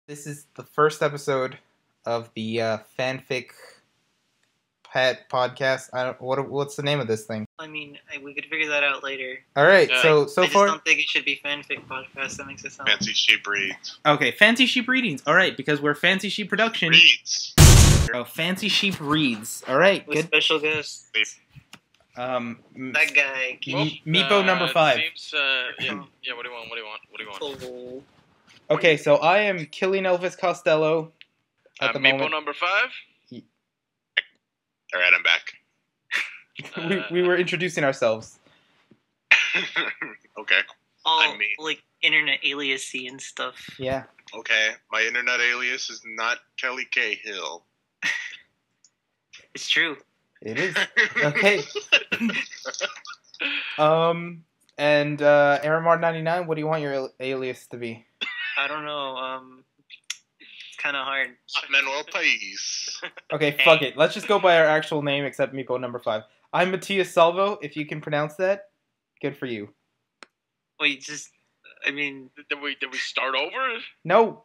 This is the first episode of the fanfic pet podcast. What's the name of this thing? I mean, we could figure that out later. All right, so I far, just don't think it should be fanfic podcast. That makes it sound Fancy Sheep Reads. okay, Fancy Sheep Readings. All right, because we're Fancy Sheep Production. Reads. Oh, Fancy Sheep Reads. All right, with good. special guests. That guy. Meepo number 5. Seems, yeah, what do you want? Oh. Okay, so I am killing Elvis Costello at the Meepo moment. number 5? Alright, I'm back. we were introducing ourselves. Okay. All I'm me. like internet aliasy and stuff. Yeah. Okay. My internet alias is not Kelly Cahill. It's true. It is. Okay. And Aramar99, what do you want your alias to be? I don't know. It's kind of hard. Manuel Pais. Okay, fuck it. Let's just go by our actual name, except Meepo number 5. I'm Matias Salvo. If you can pronounce that, good for you. Wait, I mean, Did we start over? No.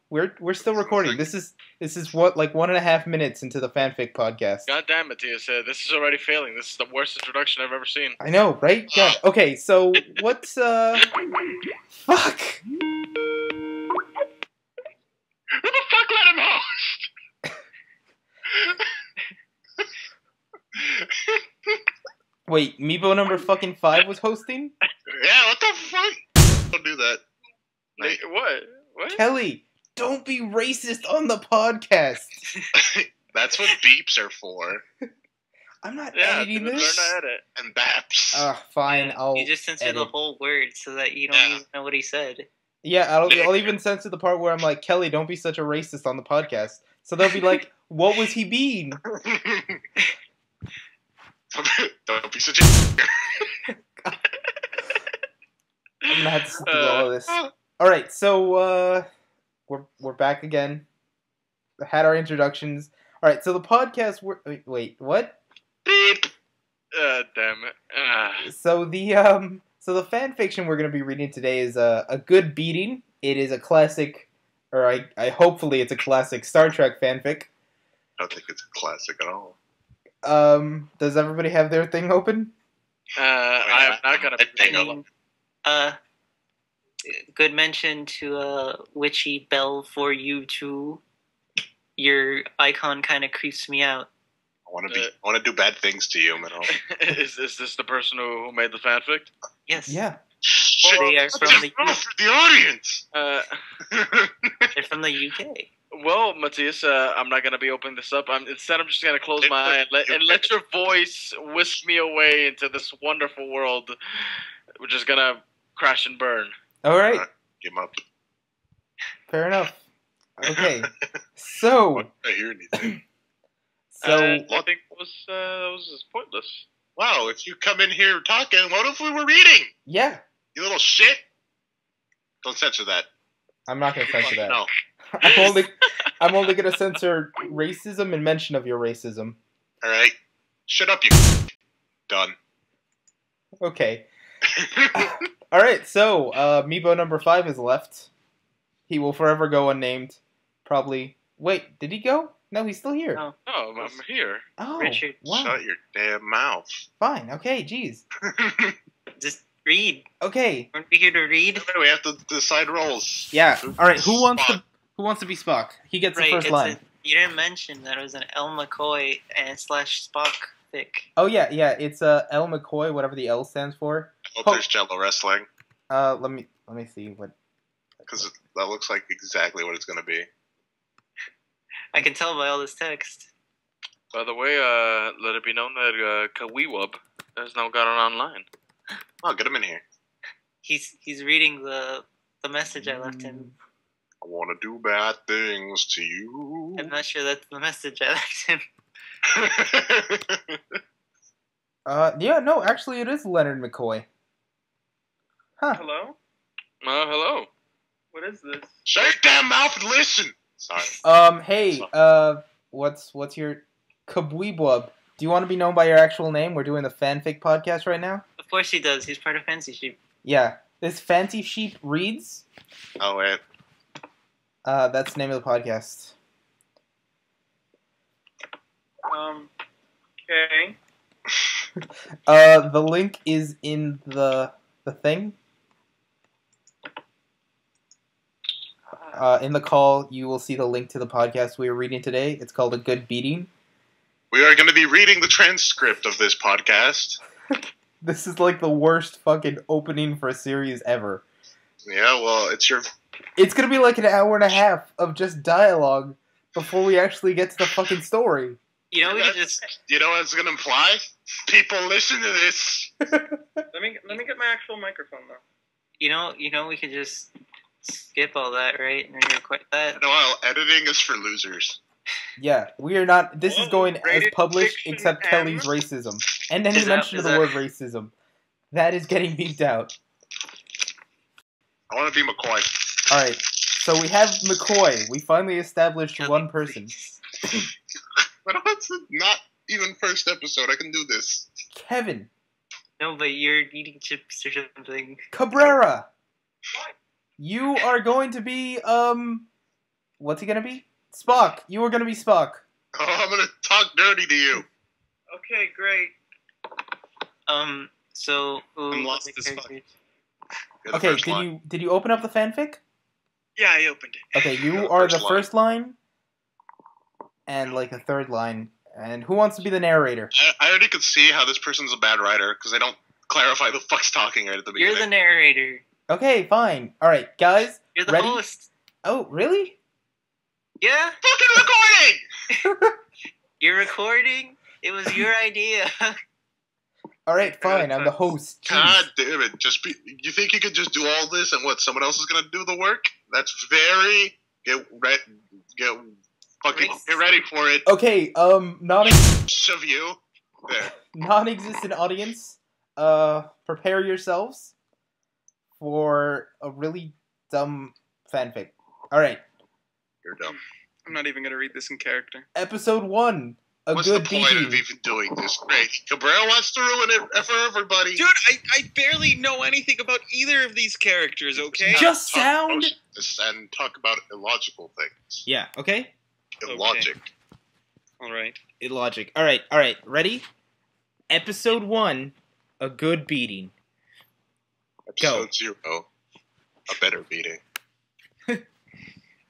We're still recording. This is what, like 1.5 minutes into the fanfic podcast. God damn, Matthias, this is already failing. This is the worst introduction I've ever seen. I know, right? God. Okay, so what's fuck. Who the fuck let him host? Wait, Meepo number fucking 5 was hosting? Yeah, what the fuck? Don't do that. Wait, what? Kelly, don't be racist on the podcast. That's what beeps are for. I'm not Yeah, editing learn this. to edit. And baps. Fine, I'll you just censor the edit. whole word so that you don't Yeah. even know what he said. Yeah, I'll even censor the part where I'm like, Kelly, don't be such a racist on the podcast. So they'll be like, what was he being? Don't be such a. I'm gonna have to sit through all of this. All right, so we're back again. Had our introductions. All right, so the podcast. Wait, what? Beep. Damn it. So the fan fiction we're gonna be reading today is a good beating. It is a classic, or I hopefully it's a classic Star Trek fanfic. I don't think it's a classic at all. Does everybody have their thing open? I'm not gonna be Good mention to Witchy Bell for you too. Your icon kind of creeps me out. I want to do bad things to you, man. Is this the person who made the fanfic? Yes. Yeah. Shit, They are that's from just the- rough for the audience. They're from the UK. Well, Matthias, I'm not gonna be opening this up. Instead, I'm just gonna close my eye and let your voice whisk me away into this wonderful world, which is gonna crash and burn. All right. Give him up. Fair enough. Okay. So. I hear anything. So. I think that was just pointless. Wow, if you come in here talking, what if we were reading? Yeah. You little shit. Don't censor that. I'm not gonna censor that. No. I'm only gonna censor racism and mention of your racism. All right. Shut up, you. Done. Okay. All right. So, Meepo number 5 is left. He will forever go unnamed. Probably. Wait, did he go? No, he's still here. No. Oh, I'm here. Oh, Richard. wow. Shut your damn mouth. Fine. Okay. Jeez. Just read. Okay. Aren't we here to read? We have to decide roles. Yeah. All right. Who wants Spock. to be Spock? He gets the Right. first line. You didn't mention that it was an El McCoy and / Spock fic. Oh yeah. It's L McCoy, whatever the L stands for. Hope there's Jello wrestling, Let me see what. because that looks like exactly what it's going to be. I can tell by all this text. By the way, let it be known that Kaweewub has now gotten online. Oh, get him in here. He's reading the message I left him. I want to do bad things to you. I'm not sure that's the message I left him. Yeah. No. Actually, it is Leonard McCoy. Huh. Hello? Hello. What is this? Shut your damn mouth and listen. Sorry. Hey, what's your Kabweebwub? Do you want to be known by your actual name? We're doing the fanfic podcast right now. Of course he does. He's part of Fancy Sheep. Yeah. This Fancy Sheep reads. Oh, wait. That's the name of the podcast. Okay. The link is in the thing. In the call, you will see the link to the podcast we are reading today. It's called A Good Beating. We are going to be reading the transcript of this podcast. This is like the worst fucking opening for a series ever. Yeah, well, it's gonna be like an hour and a half of just dialogue before we actually get to the fucking story. You know, we could just. You know what it's going to imply? People listen to this. Let me get my actual microphone though. You know, we could just skip all that, right? And then record that. Noel, editing is for losers. Yeah, we are not. This is going as rated published, fiction except M. Kelly's racism, and any Is that- mention of is the that- word racism. That is getting beeped out. I want to be McCoy. All right, so we have McCoy. We finally established one person. But it's not even first episode. I can do this. Kevin No, but you're eating chips or something. Cabrera. You are going to be what's he gonna be? Spock. You are gonna be Spock. Oh, I'm going to talk dirty to you. Okay, great. So I'm lost as fuck. You're the Okay, first line. did you open up the fanfic? Yeah, I opened it. Okay, You're you the are first the line. first line, and like the third line. And who wants to be the narrator? I already could see how this person's a bad writer because they don't clarify the fuck's talking right at the beginning. You're the narrator. Okay, fine. All right, guys. You're the Ready? host. Oh, really? Yeah, Fucking recording! you're recording. It was your idea. All right, fine. I'm the host. Jeez. God damn it! You think you could just do all this and what? Someone else is gonna do the work? That's very get ready for it. Okay, Shove you there. non-existent audience, prepare yourselves for a really dumb fanfic. All right, You're dumb. I'm not even gonna read this in character. episode 1. A What's good the point of beating. even doing this? Great. Cabrera wants to ruin it for everybody. Dude, I barely know anything about either of these characters, okay? Just Talk sound. emotions and talk about illogical things. Yeah. Okay. Illogic. Alright. Illogic. All right. Ready? Episode 1. A good beating. Go. Episode 0. A better beating.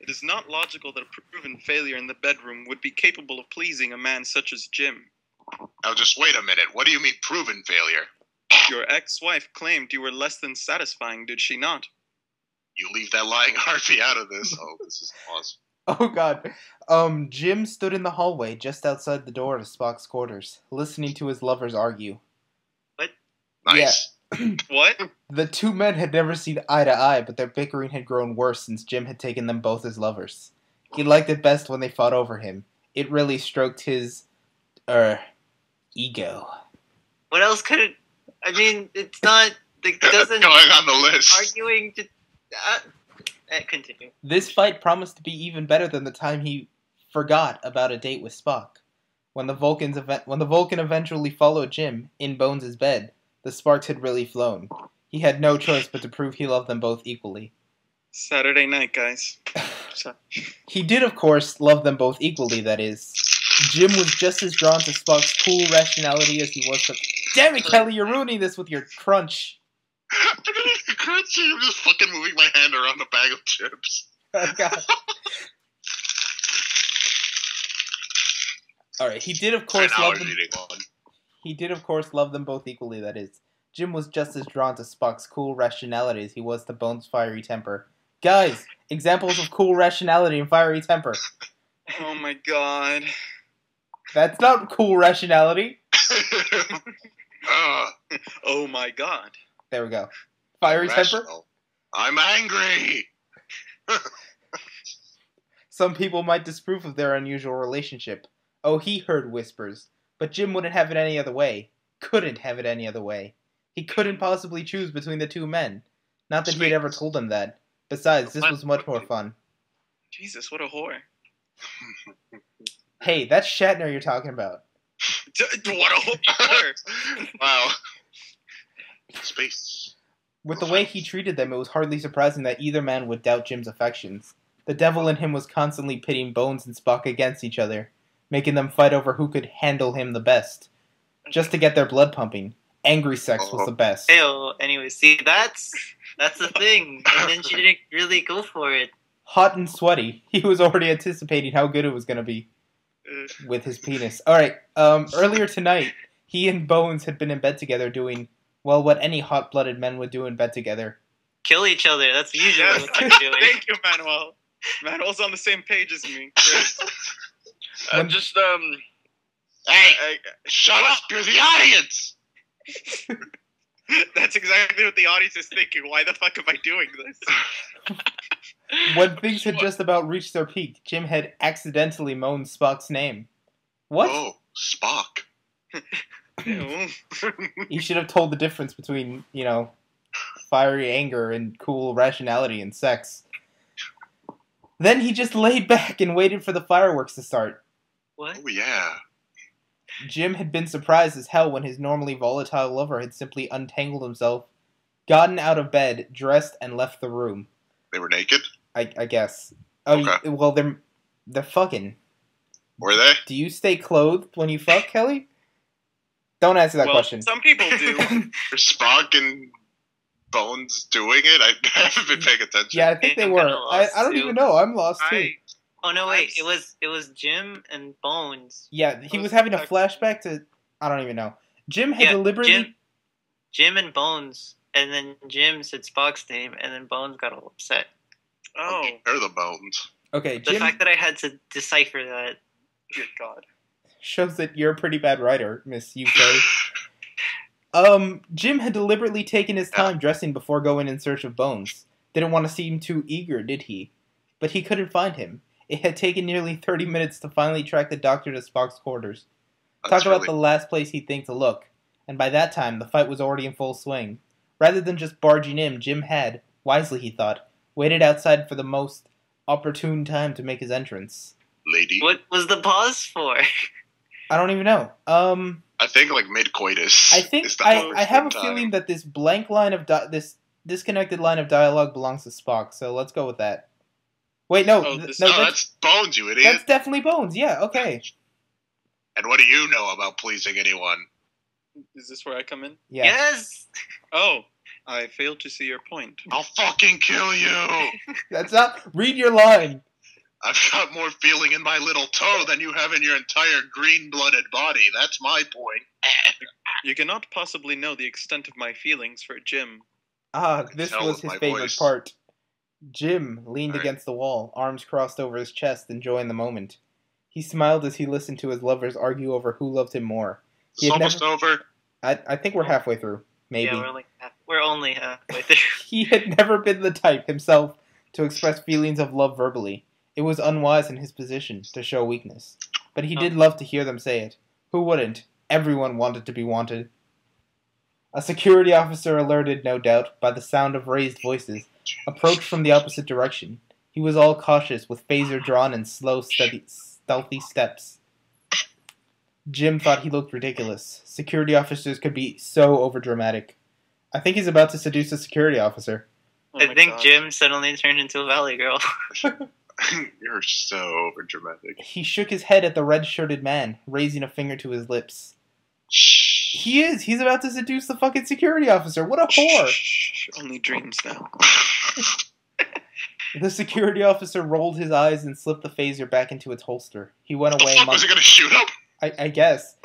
It is not logical that a proven failure in the bedroom would be capable of pleasing a man such as Jim. Now just wait a minute. What do you mean proven failure? Your ex-wife claimed you were less than satisfying, did she not? You leave that lying Harvey out of this. Oh, this is awesome. Oh god. Jim stood in the hallway just outside the door of Spock's quarters, listening to his lovers argue. Nice. What? The two men had never seen eye to eye, but their bickering had grown worse since Jim had taken them both as lovers. He liked it best when they fought over him. It really stroked his, ego. What else could it? I mean, it's not. It doesn't. Going on the list. Arguing to. Continue. This fight promised to be even better than the time he forgot about a date with Spock. When the Vulcan eventually followed Jim in Bones' bed, the sparks had really flown. He had no choice but to prove he loved them both equally. Saturday night, guys. So, He did, of course, love them both equally, that is. Jim was just as drawn to Spock's cool rationality as he was to... Damn it, Kelly, you're ruining this with your crunch. I'm just fucking moving my hand around a bag of chips. Oh, God. Alright, he did, of course, love them... Eating one. He did, of course, love them both equally, that is. Jim was just as drawn to Spock's cool rationality as he was to Bones' fiery temper. Guys, examples of cool rationality and fiery temper. oh my god. That's not cool rationality. Oh my god. There we go. Fiery temper? Rational. I'm angry. Some people might disapprove of their unusual relationship. Oh, he heard whispers. But Jim wouldn't have it any other way. Couldn't have it any other way. He couldn't possibly choose between the two men. Not that he had ever told him that. Besides, this was much more fun. Jesus, what a whore. Hey, that's Shatner you're talking about. What a whore. Wow. Space. With the way he treated them, it was hardly surprising that either man would doubt Jim's affections. The devil in him was constantly pitting Bones and Spock against each other, making them fight over who could handle him the best, just to get their blood pumping. Angry sex was the best. Ew, anyway, see, that's the thing. And then she didn't really go for it. Hot and sweaty. He was already anticipating how good it was going to be with his penis. Alright, earlier tonight, he and Bones had been in bed together doing, well, what any hot-blooded men would do in bed together. Kill each other, that's usually Yes. what they're doing. Thank you, Manuel. Manuel's on the same page as me. Great. Just Hey, shut up! You're the audience. That's exactly what the audience is thinking. Why the fuck am I doing this? When things had just about reached their peak, Jim had accidentally moaned Spock's name. What? Oh, Spock. Ew. He should have told the difference between, fiery anger and cool rationality in sex. Then he just laid back and waited for the fireworks to start. What? Oh, yeah. Jim had been surprised as hell when his normally volatile lover had simply untangled himself, gotten out of bed, dressed, and left the room. They were naked? I guess. Oh, Okay. well, they're fucking. Were they? Do you stay clothed when you fuck, Kelly? Don't answer that Well, question. some people do. Were Spock and Bones doing it? I haven't been paying attention. Yeah, I think they I'm were. kinda I lost, don't too. even know. I'm lost too. Oh no, wait, it was Jim and Bones. Yeah, he I was was having a back- flashback to. I don't even know. Jim had Yeah, deliberately. Jim and Bones, and then Jim said Spock's name, and then Bones got all upset. Oh, They're the Bones. Okay, The Jim fact that I had to decipher that. good God. shows that you're a pretty bad writer, Miss UK. Jim had deliberately taken his time dressing before going in search of Bones. Didn't want to seem too eager, did he? But he couldn't find him. It had taken nearly 30 minutes to finally track the doctor to Spock's quarters. That's Talk about the last place he'd think to look. And by that time, the fight was already in full swing. Rather than just barging in, Jim had, wisely he thought, waited outside for the most opportune time to make his entrance. lady. What was the pause for? I don't even know. I think like mid-coitus. I think is the I have a time. feeling that this blank line of this disconnected line of dialogue belongs to Spock. So let's go with that. Wait, no, Oh, th- this- no, No, that's Bones, you idiot. that's definitely Bones. Yeah, okay, And what do you know about pleasing anyone? Is this where I come in? yeah. Yes! Oh, I failed to see your point. I'll fucking kill you. That's not. Read your line. I've got more feeling in my little toe than you have in your entire green-blooded body. That's my point. You cannot possibly know the extent of my feelings for Jim. Ah, this Tell was with his my favorite voice. part. Jim leaned Alright. against the wall, arms crossed over his chest, enjoying the moment. He smiled as he listened to his lovers argue over who loved him more. It's He had almost over. I think we're halfway through. Maybe. Yeah, we're only halfway through. He had never been the type himself to express feelings of love verbally. It was unwise in his position to show weakness. But he did love to hear them say it. Who wouldn't? Everyone wanted to be wanted. A security officer, alerted, no doubt, by the sound of raised voices, approached from the opposite direction. He was all cautious, with phaser drawn and slow, stealthy steps. Jim thought he looked ridiculous. Security officers could be so overdramatic. I think he's about to seduce a security officer. Oh I my think God. Jim suddenly turned into a valley girl. You're so overdramatic. He shook his head at the red-shirted man, raising a finger to his lips. Shh. He is! He's about to seduce the fucking security officer! What a whore! Shh, only dreams now. The security officer rolled his eyes and slipped the phaser back into its holster. He went The away fuck was he gonna shoot him? I guess.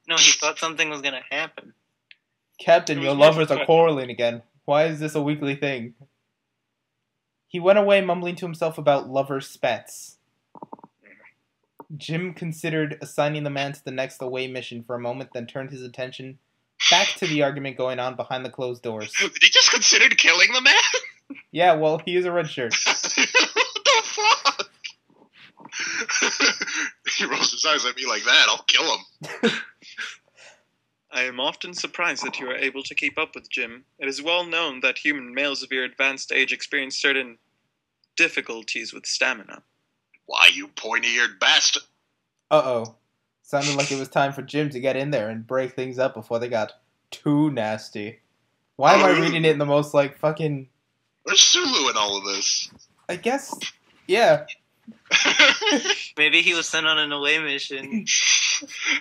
No, he thought something was gonna happen. Captain, It your was more lovers are threatening. quarreling again. Why is this a weekly thing? He went away mumbling to himself about lover spats. Jim considered assigning the man to the next away mission for a moment, then turned his attention back to the argument going on behind the closed doors. Did he just consider killing the man? Yeah, well, he is a red shirt. What the fuck? He rolls his eyes at me like that. I'll kill him. I am often surprised that you are able to keep up with Jim. It is well known that human males of your advanced age experience certain difficulties with stamina. Why, you pointy-eared bastard? Uh-oh. Sounded like it was time for Jim to get in there and break things up before they got too nasty. Why am I reading it in the most, fucking... Where's Sulu in all of this? I guess Yeah. Maybe he was sent on an away mission.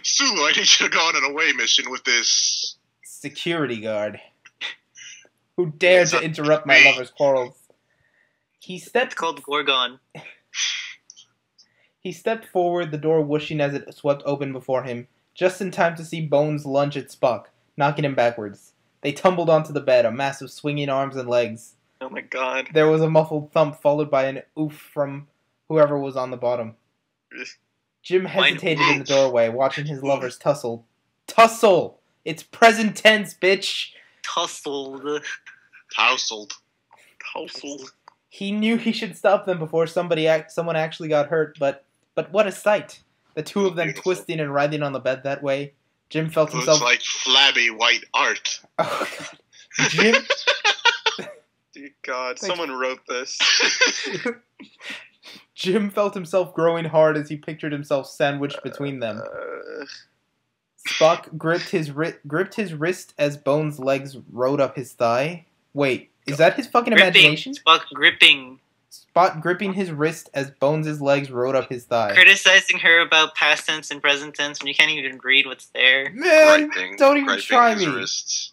Sulu, I need you to go on an away mission with this. Security guard. Who dared to interrupt my lover's quarrels? It's called Gorgon. He stepped forward, the door whooshing as it swept open before him, just in time to see Bones lunge at Spock, knocking him backwards. They tumbled onto the bed, a mass of swinging arms and legs. Oh my god. There was a muffled thump followed by an oof from whoever was on the bottom. Jim hesitated in the doorway, watching his lovers tussle. Tussle! It's present tense, bitch! Tussled. Tousled. He knew he should stop them before someone actually got hurt, but what a sight! The two of them Beautiful. twisting and writhing on the bed that way. Jim felt himself... Looks like flabby white art. Oh, God. Jim... Dear God, someone wrote this. Jim felt himself growing hard as he pictured himself sandwiched between them. Spock gripped his wrist as Bones' legs rode up his thigh. Wait, is that his fucking imagination? Spock gripping. Spock gripping his wrist as Bones' legs rode up his thigh. Criticizing her about past tense and present tense when you can't even read what's there. Man, Griping- don't even griping try his me. wrists.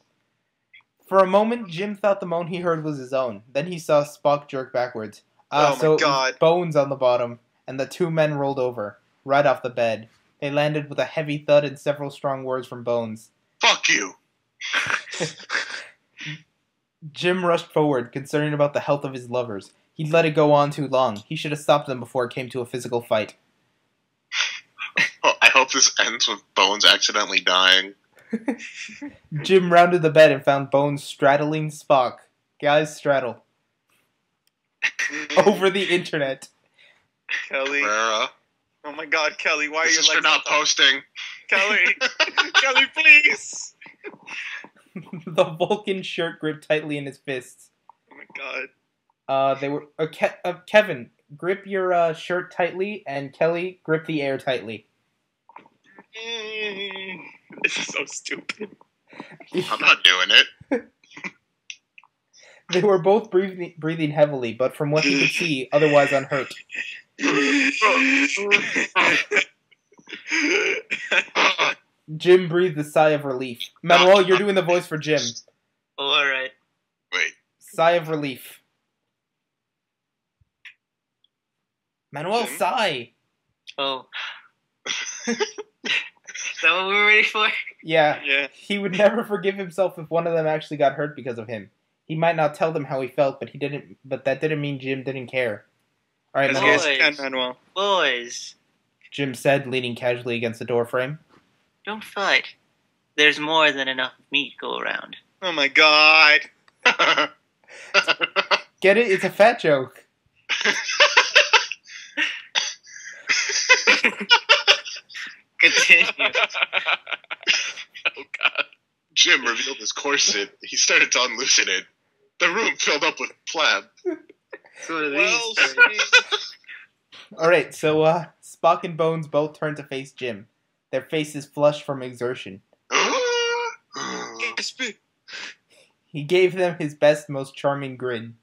For a moment, Jim thought the moan he heard was his own. Then he saw Spock jerk backwards. Oh my So it was God. Bones on the bottom, and the two men rolled over, right off the bed. They landed with a heavy thud and several strong words from Bones. Fuck you. Jim rushed forward, concerned about the health of his lovers. He'd let it go on too long. He should have stopped them before it came to a physical fight. Oh, I hope this ends with Bones accidentally dying. Jim rounded the bed and found Bones straddling Spock. Guys, straddle. Over the internet. Kelly. Rara, Oh my God, Kelly, why are this you is for like not posting. Kelly? Kelly, please! The Vulcan shirt gripped tightly in his fists. Oh my God. They were... Kevin, grip your shirt tightly, and Kelly, grip the air tightly. This is so stupid. I'm not doing it. They were both breathing heavily, but from what he could see, otherwise unhurt. Jim breathed a sigh of relief. Manuel, you're doing the voice for Jim. Oh, alright. Wait. Sigh of relief. Manuel, Jim? sigh! Oh. Is that what we were waiting for? Yeah. Yeah. He would never forgive himself if one of them actually got hurt because of him. He might not tell them how he felt, but that didn't mean Jim didn't care. Alright, As Manuel, good as you can, Manuel. Boys, Jim said, leaning casually against the doorframe. don't fight. There's more than enough meat to go around. Oh my God. Get it? It's a fat joke. Continue. Oh God. Jim revealed his corset. He started to unloosen it. The room filled up with flab. What are Well, these? Alright, so, Spock and Bones both turned to face Jim. Their faces flushed from exertion. Gasp. He gave them his best, most charming grin.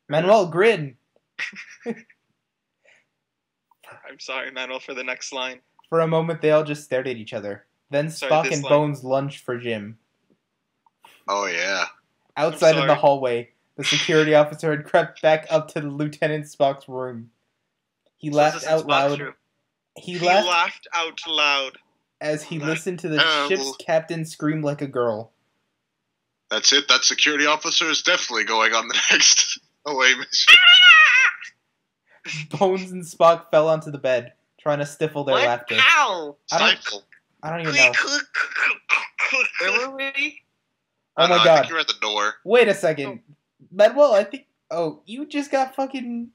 Manuel, grin! I'm sorry, Manuel, for the next line. For a moment, they all just stared at each other. Then Sorry, Spock this and line. Bones lunged for Jim. Oh, yeah. Outside in the sorry. hallway, the security officer had crept back up to Lieutenant Spock's room. He So laughed this is out Spock's loud. room. He He laughed laughed out loud. as he listened to the Oh. ship's captain scream like a girl. That's it. That security officer is definitely going on the next away mission. Bones and Spock fell onto the bed, trying to stifle their What? laughter. How? I don't- Stifle. I don't even know. Where were we? Oh my I god. think you're at the door. Wait a second. Manuel, I think... Oh, you just got fucking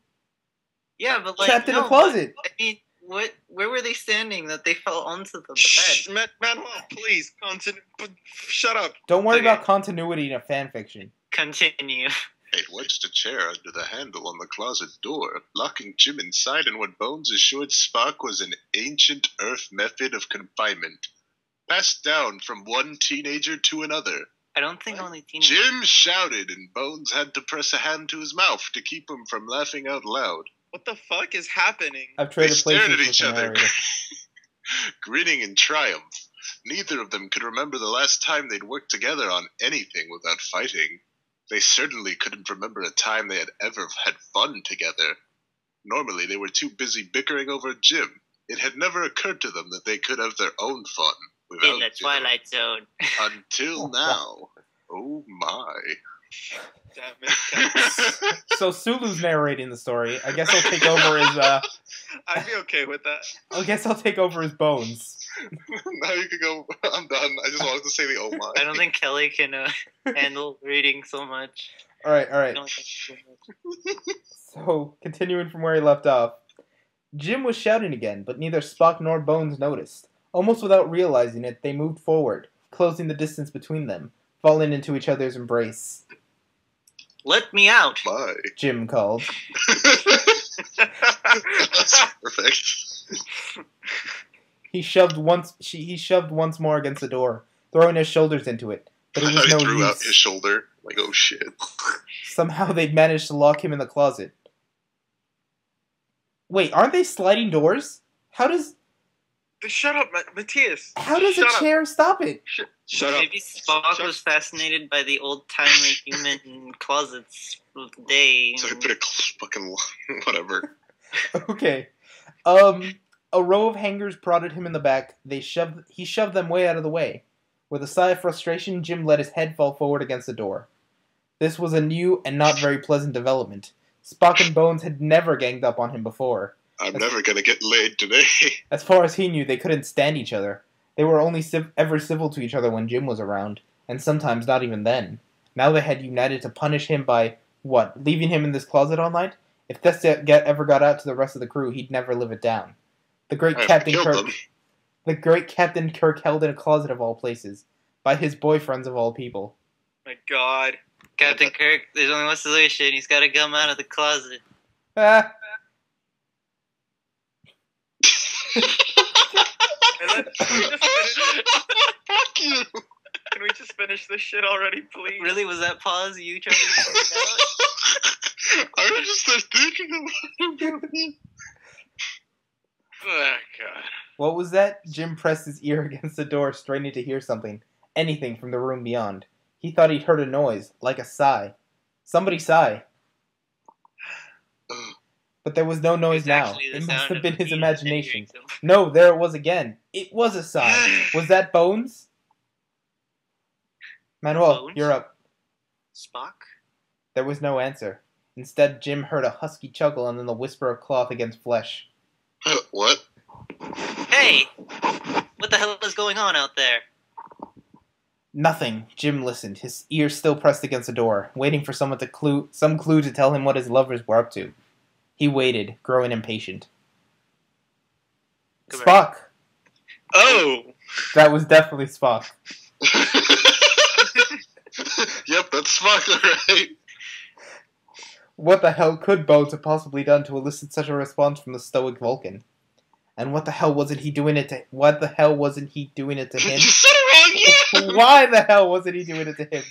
Yeah, but like trapped in no, a closet. I mean, what? Where were they standing that they fell onto the Shh, bed? Manuel, please, continue. Shut up. Don't worry Okay. about continuity in a fanfiction. Continue. It wedged a chair under the handle on the closet door, locking Jim inside in what Bones assured Spock was an ancient Earth method of confinement, passed down from one teenager to another. I don't think only teenagers. Jim shouted, and Bones had to press a hand to his mouth to keep him from laughing out loud. What the fuck is happening? I've They traded stared places at with each the other, narrator. grinning in triumph. Neither of them could remember the last time they'd worked together on anything without fighting. They certainly couldn't remember a time they had ever had fun together. Normally, they were too busy bickering over Jim. It had never occurred to them that they could have their own fun without In the Jim. Twilight Zone. Until now. Oh my. Damn it. So Sulu's narrating the story. I guess I'll take over his. I'd be okay with that. I guess I'll take over his bones. Now you can go. I'm done. I just wanted to say the oh my. I don't think Kelly can handle reading so much. All right. I don't think so much. So continuing from where he left off, Jim was shouting again, but neither Spock nor Bones noticed. Almost without realizing it, they moved forward, closing the distance between them, falling into each other's embrace. Let me out! My. Jim called. That's perfect. He shoved once more against the door, throwing his shoulders into it, but it I was thought no he threw out use. his shoulder. Like, oh shit. Somehow they'd managed to lock him in the closet. Wait, aren't they sliding doors? How does Shut up, Matthias. a chair stop it? Shut up. Maybe Spock was fascinated by the old-timey human closets of the day. So he put a fucking whatever. Okay. A row of hangers prodded him in the back. He shoved them way out of the way. With a sigh of frustration, Jim let his head fall forward against the door. This was a new and not very pleasant development. Spock and Bones had never ganged up on him before. I'm never gonna get laid today. As far as he knew, they couldn't stand each other. They were only ever civil to each other when Jim was around, and sometimes not even then. Now they had united to punish him by, what, leaving him in this closet all night? If this ever got out to the rest of the crew, he'd never live it down. The great Captain Kirk held in a closet of all places, by his boyfriends of all people. My God. Captain Kirk, there's only one solution. He's got to come out of the closet. Ah, Fuck you! Can we just finish this shit already, please? Really, was that pause you trying to figure out? I was just like, thinking about it. Oh, God. what was that? Jim pressed his ear against the door, straining to hear something. Anything from the room beyond. He thought he'd heard a noise, like a sigh. Somebody sigh. But there was no noise It's now. actually the It must sound have of been the his penis imagination. entering someone. No, there it was again. It was a sigh. Was that Bones? Manuel, Bones? you're up. Spock? There was no answer. Instead, Jim heard a husky chuckle and then the whisper of cloth against flesh. What? Hey! What the hell is going on out there? Nothing. Jim listened, his ear still pressed against the door, waiting for some clue to tell him what his lovers were up to. He waited, growing impatient. Come Spock! Oh! That was definitely Spock. Yep, that's Spock, alright. What the hell could Bones have possibly done to elicit such a response from the stoic Vulcan? And what the hell wasn't he doing it to him? You said it wrong, yeah! Why the hell wasn't he doing it to him?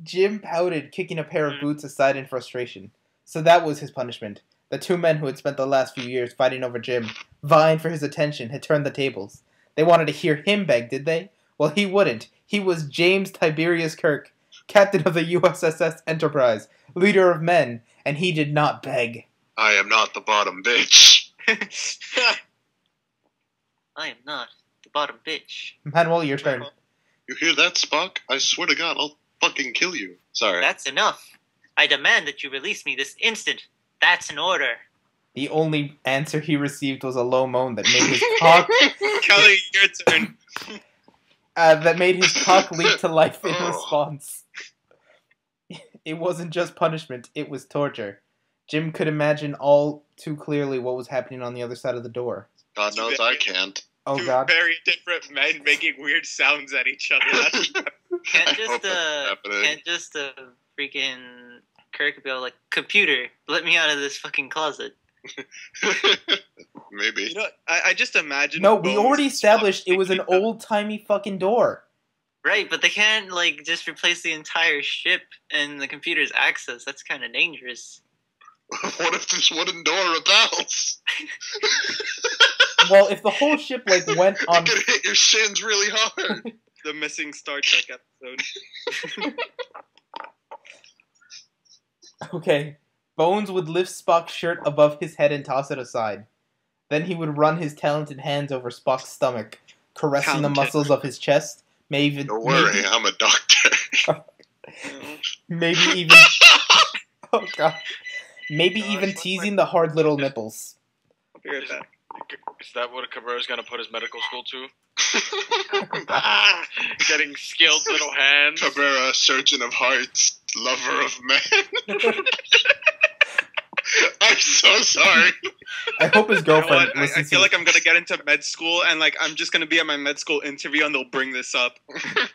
Jim pouted, kicking a pair of boots aside in frustration. So that was his punishment. The two men who had spent the last few years fighting over Jim, vying for his attention, had turned the tables. They wanted to hear him beg, did they? Well, he wouldn't. He was James Tiberius Kirk, captain of the USS Enterprise, leader of men, and he did not beg. I am not the bottom bitch. I am not the bottom bitch. Manuel, your turn. You hear that, Spock? I swear to God, I'll fucking kill you. Sorry. That's enough. I demand that you release me this instant. That's an order. The only answer he received was a low moan that made his cock Kelly, your turn. Leap to life in response. It wasn't just punishment, it was torture. Jim could imagine all too clearly what was happening on the other side of the door. God knows I can't. Oh Two god. very different men making weird sounds at each other. That's Can't I hope that's happening. freaking Kirk be all like, computer, let me out of this fucking closet. Maybe. You know, I just imagine. No, we Bones already and Spock established it was an picking up- old-timey fucking door. Right, but they can't, like, just replace the entire ship and the computer's access. That's kind of dangerous. What if this wooden door rebels? Well, if the whole ship went on, It could hit your shins really hard. The missing Star Trek episode. okay, Bones would lift Spock's shirt above his head and toss it aside. Then he would run his talented hands over Spock's stomach, caressing the muscles of his chest. Don't worry, I'm a doctor. Maybe even. Oh god. Maybe even teasing the hard little nipples. I'll be right back. Is that what Cabrera's gonna put his medical school to? Getting skilled little hands. Cabrera, surgeon of hearts, lover of men. I'm so sorry. I hope his girlfriend I listens feel to like I'm gonna get into med school, and I'm just gonna be at my med school interview, and they'll bring this up.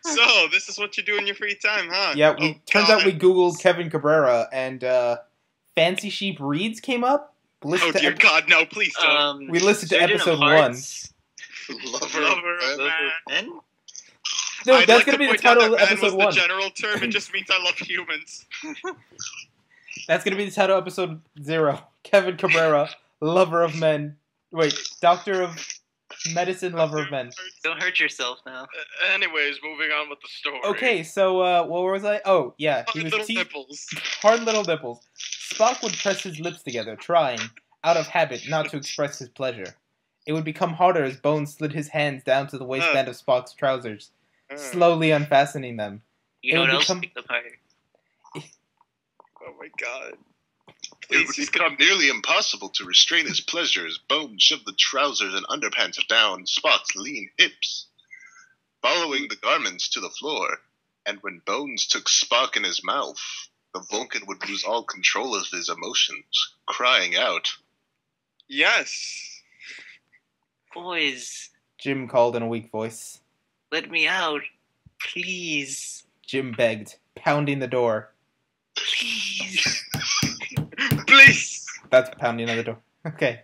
So this is what you do in your free time, huh? Yeah, turns out we googled Kevin Cabrera, and Fancy Sheep Reads came up. Oh dear God, no! Please don't. We listened to Surgeon episode of Hearts. Lover of men. Men? No, I'd that's like gonna be the point out title of that man episode was 1. the general term. It just means I love humans. That's gonna be the title of episode 0. Kevin Cabrera, lover of men. Wait, doctor of medicine, lover of men. Don't hurt yourself now. Anyways, moving on with the story. Okay, so what was I? Oh, yeah, he was Little nipples. hard little nipples. Spock would press his lips together, trying, out of habit, not to express his pleasure. It would become harder as Bones slid his hands down to the waistband of Spock's trousers, slowly unfastening them. You know It what would else become- picked up harder? Oh my God. It would become nearly impossible to restrain his pleasure as Bones shoved the trousers and underpants down Spock's lean hips, following the garments to the floor. And when Bones took Spock in his mouth, the Vulcan would lose all control of his emotions, crying out. Yes. Boys, Jim called in a weak voice. let me out. Please. Jim begged, pounding the door. Please. Please. That's pounding on the door. Okay.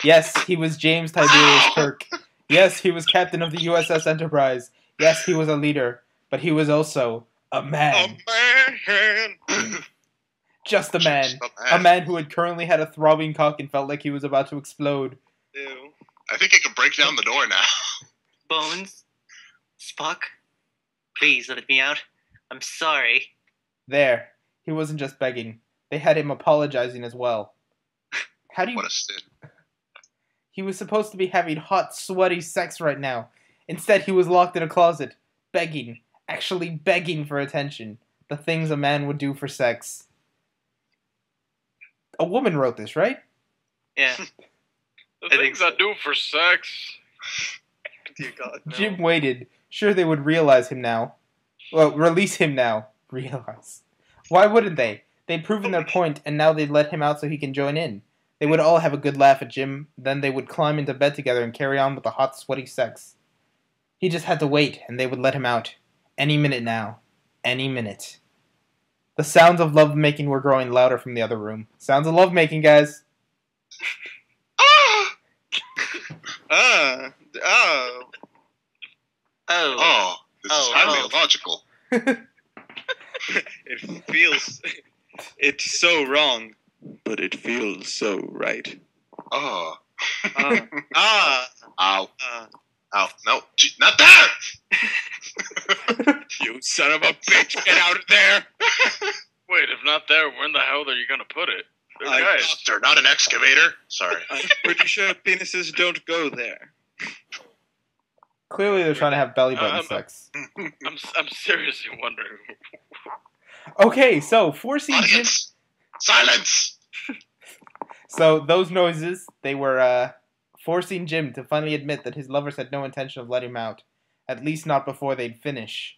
Yes, he was James Tiberius Kirk. Yes, he was captain of the USS Enterprise. Yes, he was a leader. But he was also a man. A man. Just a man. A man who had currently had a throbbing cock and felt like he was about to explode. Ew. I think I can break down the door now. Bones. Spock. Please let me out. I'm sorry. There. He wasn't just begging. They had him apologizing as well. How do you... What a sin. He was supposed to be having hot, sweaty sex right now. Instead, he was locked in a closet, begging, actually begging for attention. The things a man would do for sex. A woman wrote this, right? Yeah. The think things so. I do for sex. Dear God, no. Jim waited. Sure, they would realize him now. Well, release him now. Realize. Why wouldn't they? They'd proven their point, and now they'd let him out so he can join in. They would all have a good laugh at Jim, then they would climb into bed together and carry on with the hot, sweaty sex. He just had to wait, and they would let him out. Any minute now. Any minute. The sounds of lovemaking were growing louder from the other room. Sounds of lovemaking, guys. Oh. Oh. Oh, this is highly illogical. It feels... It's so wrong, but it feels so right. Oh. Ah. Ow. Ah. Ow. No. Not there! You son of a bitch, get out of there! Wait, if not there, where in the hell are you gonna put it? I- Guys, They're not an excavator. Sorry. I'm pretty sure penises don't go there. Clearly they're trying to have belly button sex. I'm seriously wondering. Okay, so forcing Jim... Audience! Silence! So those noises, they were forcing Jim to finally admit that his lovers had no intention of letting him out. At least not before they'd finished.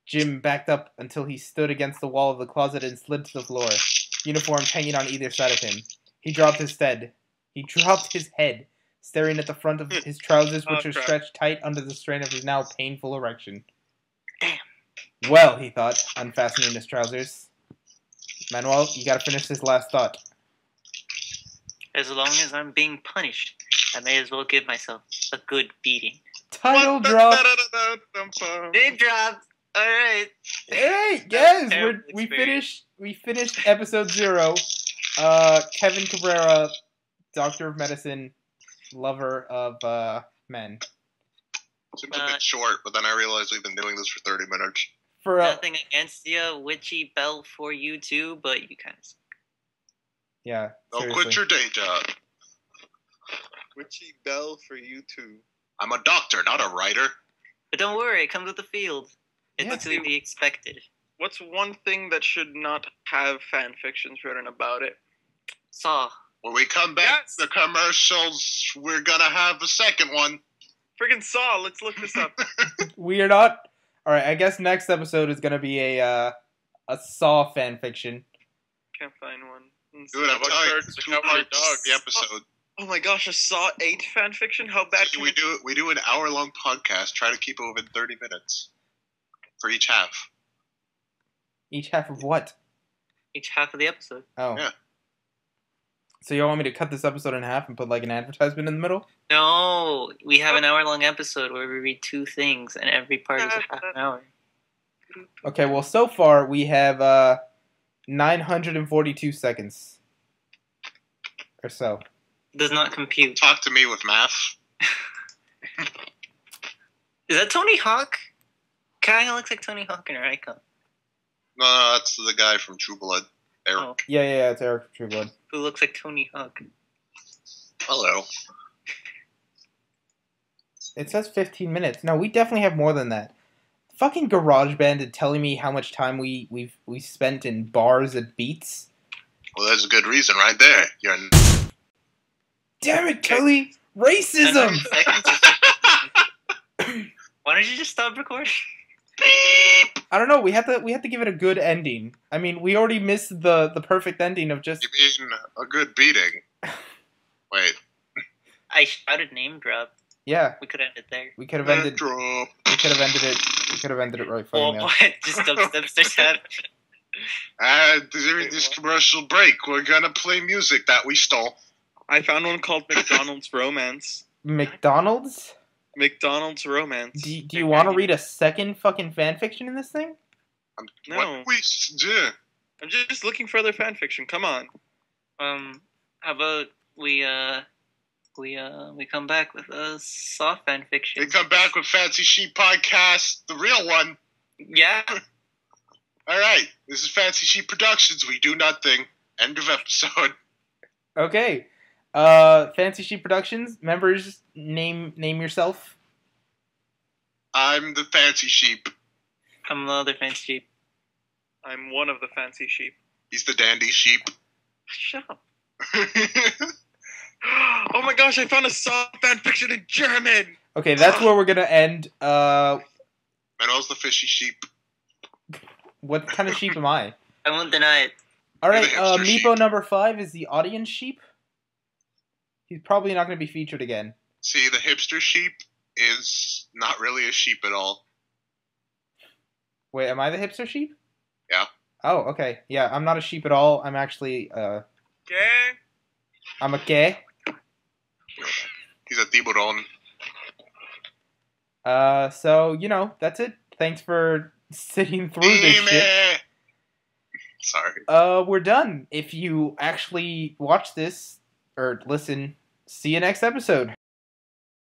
Jim backed up until he stood against the wall of the closet and slid to the floor, uniforms hanging on either side of him. He dropped his head, staring at the front of his trousers, which were stretched tight under the strain of his now painful erection. Damn. Well, he thought, unfastening his trousers. Manuel, you gotta finish this last thought. As long as I'm being punished, I may as well give myself a good beating. Title drop! Name drop! All right. Hey, That was yes, a terrible we experience. finished episode 0. Kevin Cabrera, doctor of medicine, lover of men. Seems a bit short, but then I realized we've been doing this for 30 minutes. For Nothing against you, Witchy Bell for you too, but you kind of suck. yeah, Don't seriously. quit your day job. Witchy Bell for you too. I'm a doctor, not a writer. But don't worry, it comes with the field. It's Yeah. to be expected. What's one thing that should not have fan fictions written about it? Saw. When we come back Yes. to the commercials, we're gonna have a second one. Friggin' Saw. Let's look this up. We are not. All right, I guess next episode is gonna be a Saw fan fiction. Can't find one. Let's Dude, see. I'm telling you, Shirts, 2 cowboy parts dog. the episode. Oh my gosh, a Saw 8 fan fiction? How bad can We it do an hour-long podcast. Try to keep it within 30 minutes for each half. Each half of what? Each half of the episode. Oh. Yeah. So you want me to cut this episode in half and put like an advertisement in the middle? No, we have an hour-long episode where we read 2 things, and every part is a half an hour. Okay, well, so far we have 942 seconds or so. Does not compute. Talk to me with math. Is that Tony Hawk? Kind of looks like Tony Hawk in her icon. No, that's the guy from True Blood, Eric. Oh, Yeah, it's Eric from True Blood. who looks like Tony Hawk. Hello. It says 15 minutes. No, we definitely have more than that. Fucking GarageBand is telling me how much time we spent in bars at Beats. Well, there's a good reason right there. You're Damn it, Kelly! Racism! 100 seconds or Why don't you just stop recording? I don't know. We have to give it a good ending. I mean, we already missed the perfect ending of just. You mean a good beating? Wait. I shouted name drop. Yeah, We could end it there. we could have ended. Drop. We could have ended it. We could have ended it right Oh, fucking now. what? Just dubstep starts happening. During this commercial break, we're gonna play music that we stole. I found one called McDonald's Romance. McDonald's? McDonald's Romance. Do you want to read a second fucking fan fiction in this thing? No. What we do? I'm just looking for other fan fiction. Come on. How about we come back with a soft fan fiction? We come back with Fancy Sheep Podcast, the real one. Yeah. All right, this is Fancy Sheep Productions. We do nothing. End of episode. Okay. Fancy Sheep Productions members, name yourself. I'm the Fancy Sheep. I'm the other fancy sheep. I'm one of the fancy sheep. He's the Dandy Sheep. Shut up. Oh my gosh, I found a Saw fan fiction in German! Okay, that's where we're gonna end. Manuel's the Fishy Sheep. What kind of sheep am I? I won't deny it. All right, You're the hipster Meepo sheep. number 5 is the audience sheep. He's probably not going to be featured again. See, the hipster sheep is not really a sheep at all. Wait, am I the hipster sheep? Yeah. Oh, okay. Yeah, I'm not a sheep at all. I'm actually, Okay. I'm a gay. He's a tiburon. So, you know, that's it. Thanks for sitting through this shit. Dime. Sorry. We're done. If you actually watch this, or listen, see you next episode.